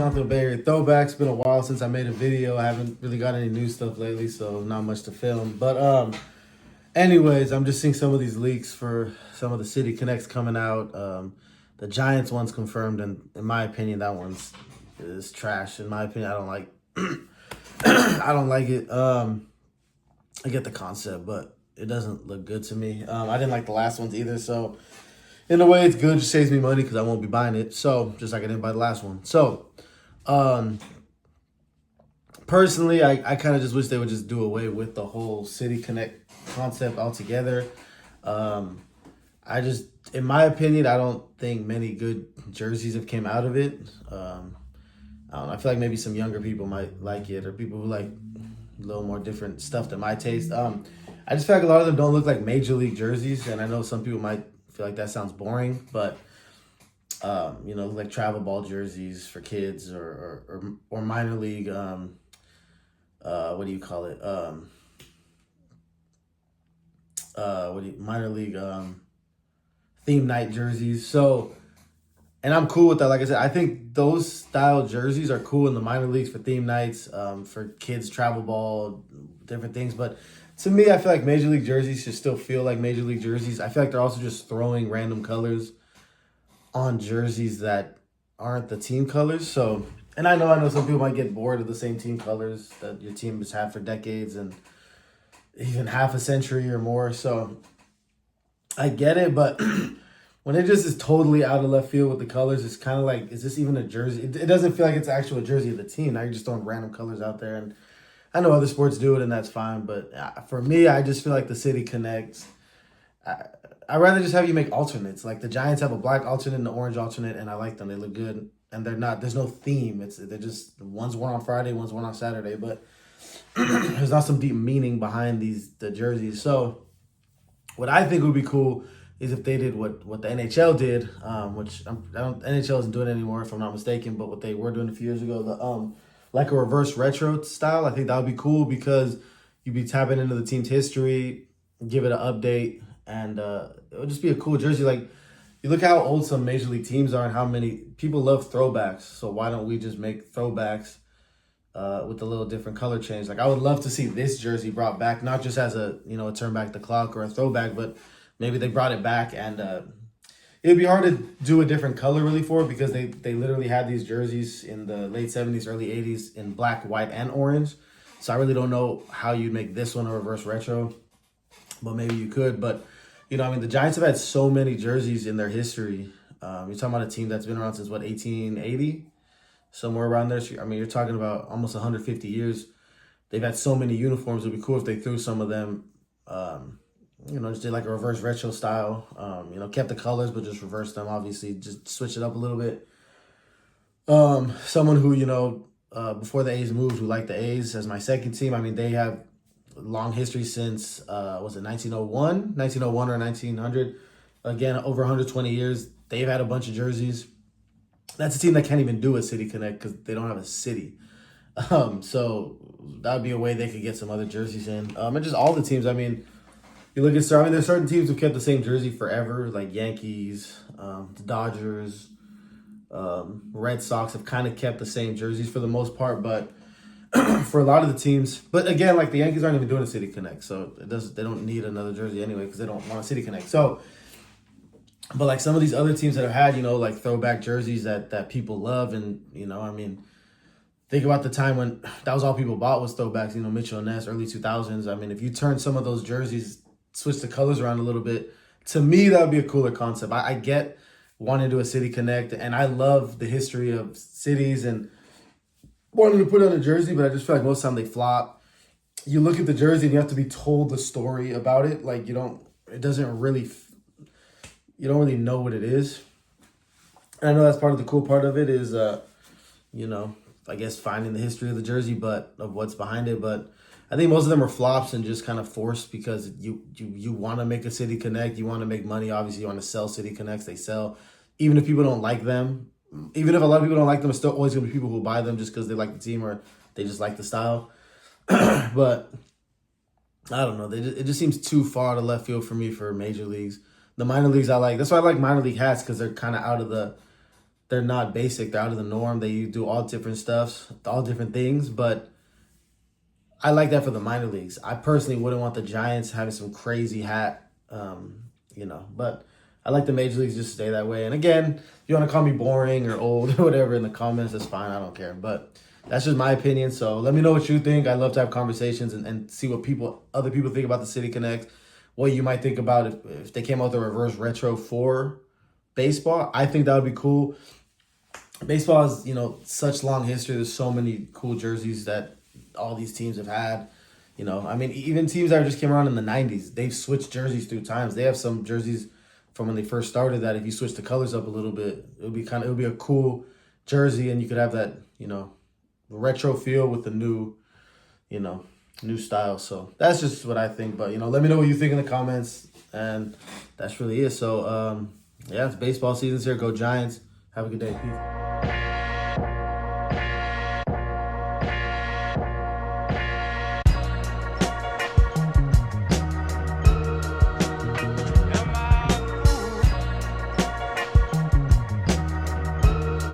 Jonathan Bay Area Throwbacks. Been a while since I made a video. I haven't really got any new stuff lately, so not much to film. But anyways, I'm just seeing some of these leaks for some of the City Connects coming out. The Giants one's confirmed, and in my opinion, that one's is trash. In my opinion, I don't like. I don't like it. I get the concept, but it doesn't look good to me. I didn't like the last ones either, so. In a way, it's good. It just saves me money because I won't be buying it. So, just like I didn't buy the last one. So, personally, I kind of just wish they would just do away with the whole City Connect concept altogether. In my opinion, I don't think many good jerseys have came out of it. I don't know. I feel like maybe some younger people might like it, or people who like a little more different stuff than my taste. I just feel like a lot of them don't look like Major League jerseys, and I know some people might feel like that sounds boring, but like travel ball jerseys for kids or minor league what do you call it? Minor league theme night jerseys. So, and I'm cool with that. Like I said, I think those style jerseys are cool in the minor leagues for theme nights, for kids travel ball, different things, but to me, I feel like Major League jerseys should still feel like Major League jerseys. I feel like they're also just throwing random colors on jerseys that aren't the team colors. So, and I know some people might get bored of the same team colors that your team has had for decades and even half a century or more. So, I get it, but when it just is totally out of left field with the colors, it's kind of like, is this even a jersey? It doesn't feel like it's actual jersey of the team. Now you're just throwing random colors out there, and I know other sports do it, and that's fine. But for me, I just feel like the City Connects. I'd rather just have you make alternates. Like the Giants have a black alternate and an orange alternate, and I like them. They look good, and they're not. There's no theme. They're just one's one on Friday, one's one on Saturday. But there's not some deep meaning behind the jerseys. So what I think would be cool is if they did what the NHL did, which NHL isn't doing it anymore if I'm not mistaken. But what they were doing a few years ago, like a reverse retro style. I think that would be cool because you'd be tapping into the team's history, give it an update, and it would just be a cool jersey. Like, you look how old some Major League teams are and how many people love throwbacks. So why don't we just make throwbacks with a little different color change? Like, I would love to see this jersey brought back, not just as a turn back the clock or a throwback, but maybe they brought it back and it'd be hard to do a different color really for it because they literally had these jerseys in the late 70s, early 80s in black, white, and orange. So I really don't know how you'd make this one a reverse retro, but maybe you could. But, the Giants have had so many jerseys in their history. You're talking about a team that's been around since, 1880? Somewhere around there. So, you're talking about almost 150 years. They've had so many uniforms. It would be cool if they threw some of them just did like a reverse retro style. Kept the colors, but just reversed them, obviously. Just switch it up a little bit. Someone who, before the A's moved, who liked the A's as my second team. They have long history since, was it 1901? 1901 or 1900. Again, over 120 years. They've had a bunch of jerseys. That's a team that can't even do a City Connect because they don't have a city. So that would be a way they could get some other jerseys in. And just all the teams, you look at there's certain teams who kept the same jersey forever, like Yankees, the Dodgers, Red Sox have kind of kept the same jerseys for the most part, but for a lot of the teams, but again, like the Yankees aren't even doing a City Connect, so they don't need another jersey anyway because they don't want a City Connect. So, but like some of these other teams that have had, like throwback jerseys that people love, and think about the time when that was all people bought was throwbacks. Mitchell and Ness, early 2000s. If you turn some of those jerseys, switch the colors around a little bit, to me that would be a cooler concept. I get wanting to do a City Connect, and I love the history of cities and wanting to put on a jersey, but I just feel like most of the time they flop. You look at the jersey and you have to be told the story about it. Like you don't really know what it is. And I know that's part of the cool part of it is, I guess finding the history of the jersey, but of what's behind it. But I think most of them are flops and just kind of forced because you want to make a City Connect. You want to make money. Obviously, you want to sell City Connects. They sell. Even if people don't like them, even if a lot of people don't like them, it's still always going to be people who buy them just because they like the team or they just like the style. But I don't know. It just seems too far to left field for me for major leagues. The minor leagues I like. That's why I like minor league hats because they're kind of out of the they're not basic. They're out of the norm. They do all different stuffs, all different things. But I like that for the minor leagues. I personally wouldn't want the Giants having some crazy hat, but I like the major leagues just to stay that way. And again, if you want to call me boring or old or whatever in the comments, that's fine. I don't care. But that's just my opinion. So let me know what you think. I love to have conversations and see what other people think about the City Connect. What you might think about if they came out with a reverse retro for baseball. I think that would be cool. Baseball has, such long history. There's so many cool jerseys that all these teams have had. Even teams that just came around in the 90s, they've switched jerseys through times. They have some jerseys from when they first started that if you switch the colors up a little bit, it would be a cool jersey, and you could have that, retro feel with the new style. So that's just what I think. But, let me know what you think in the comments, and that's really it. So, it's baseball season's here. Go Giants. Have a good day. Peace.